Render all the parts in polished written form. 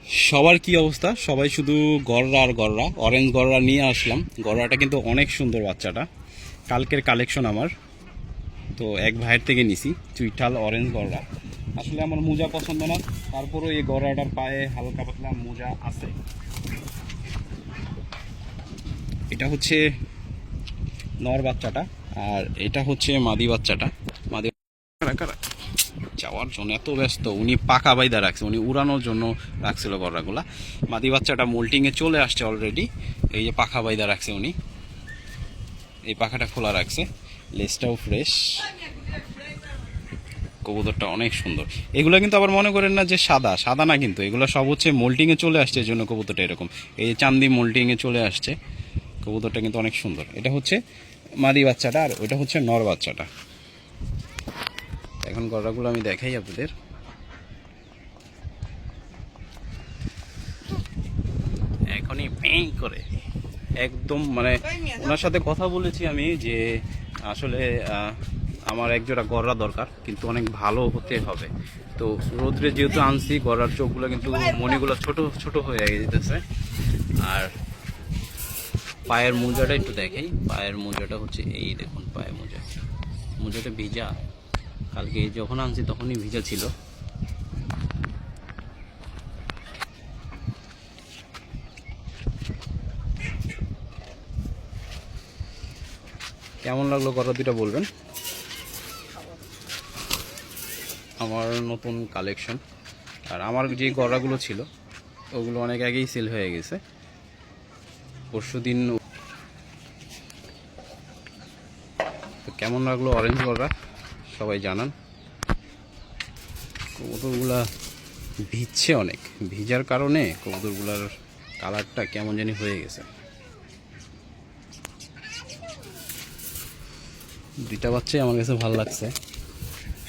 সবার কি অবস্থা? সবাই শুধু গররা আর গররা, অরেঞ্জ গররা নিয়ে আসলাম। গররাটা কিন্তু অনেক সুন্দর বাচ্চাটা, কালকের কালেকশন আমার। তো এক ভাইয়ের থেকে নিছি চুইঠাল অরেঞ্জ গররা। আসলে আমার মোজা পছন্দ না, তারপরও এই গররাটার পায়ে হালকা পাতলা মোজা আছে। এটা হচ্ছে নর বাচ্চাটা, আর এটা হচ্ছে মাদি বাচ্চাটা। মাদি যাওয়ার জন্য এত ব্যস্ত, উনি পাকা বাইদা রাখছে, উনি উড়ানোর জন্য রাখছিল গররাগুলা। মাদি বাচ্চাটা মোল্টিংয়ে চলে আসছে অলরেডি, এই যে পাখা বাইদা রাখছে উনি, এই পাখাটা খোলা রাখছে, লেজটাও ফ্রেশ। কবুতরটা অনেক সুন্দর। এগুলো কিন্তু আবার মনে করেন না যে সাদা সাদা না, কিন্তু এগুলো সব হচ্ছে মোল্টিংয়ে চলে আসছে, এই জন্য কবুতরটা এরকম। এই যে চান্দি মোল্টিংয়ে চলে আসছে, কবুতরটা কিন্তু অনেক সুন্দর। এটা হচ্ছে মাদি বাচ্চাটা, আর ওইটা হচ্ছে নর বাচ্চাটা। এখন গররাগুলো আমি দেখাই আপনাদের। এখনই পেঁ করে একদম, মানে ওনার সাথে কথা বলেছি আমি যে আসলে আমার একজোড়া গররা দরকার, কিন্তু অনেক ভালো হতে হবে। তো রোদ্রে যেহেতু আনছি, গররার চোখগুলো কিন্তু মণিগুলো ছোট ছোট হয়ে যেতেছে। আর পায়ের মোজাটা একটু দেখাই। পায়ের মোজাটা হচ্ছে এই দেখুন, পায়ের মোজাটা ভিজা, কালকে যখন আনছি তখনই ভিজা ছিল। কেমন লাগলো গররা দুটা বলবেন। আমার নতুন কালেকশন, আর আমার যে গররাগুলো ছিল ওগুলো অনেক আগেই সেল হয়ে গেছে। পরশুদিন। তো কেমন লাগলো অরেঞ্জ গররা সবাই জানান। কবুতরগুলা ভিজছে অনেক, ভিজার কারণে কবুতরগুলার কালারটা কেমন জানি হয়ে গেছে। দুইটা বাচ্চাই আমার কাছে ভালো লাগছে।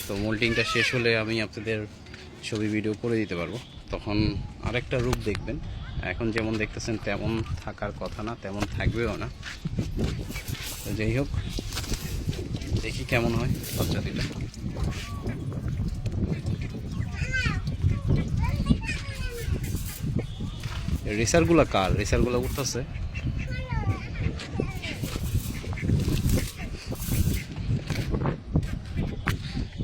তো মোল্টিংটা শেষ হলে আমি আপনাদের ছবি ভিডিও করে দিতে পারবো, তখন আরেকটা রূপ দেখবেন। এখন যেমন দেখতেছেন তেমন থাকার কথা না, তেমন থাকবেও না। তো যাই হোক, দেখি কেমন হয় বাচ্চা দুইটা। রেসারগুলা কার? রেসারগুলা উঠতেছে।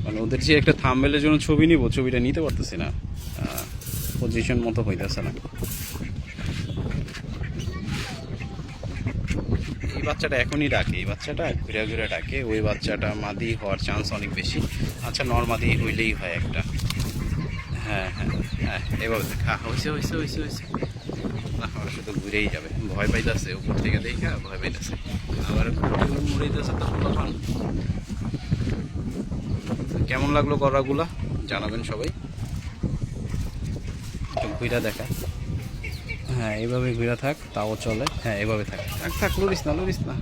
মানে ওদের যে একটা থাম্বনেলের জন্য ছবি নিব, ছবিটা নিতে পারতেছি না, পজিশন মতো হইতেছে না। এই বাচ্চাটা এখনই ডাকে, এই বাচ্চাটা ঘুরে ঘুরে ডাকে। ওই বাচ্চাটা মাদি হওয়ার চান্স অনেক বেশি। আচ্ছা, নর্মাদি হইলেই হয় একটা। হ্যাঁ হ্যাঁ হ্যাঁ, এভাবে খা হয়েছে হয়েছে হয়েছে হয়েছে না, ওরা শুধু ঘুরেই যাবে। ভয় পাইতেছে, উপর থেকে দেখা ভয় পাইতেছে, আবার মরেইতেছে। তো তখন কেমন লাগলো গররাগুলা জানাবেন সবাই। ঘুরা দেখা। হ্যাঁ, এইভাবে ঘুরা থাক, তাও চলে। হ্যাঁ, এভাবে থাক, থাক থাক, লড়িস না লড়িস না।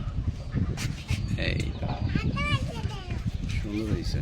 এই সুন্দর হয়েছে।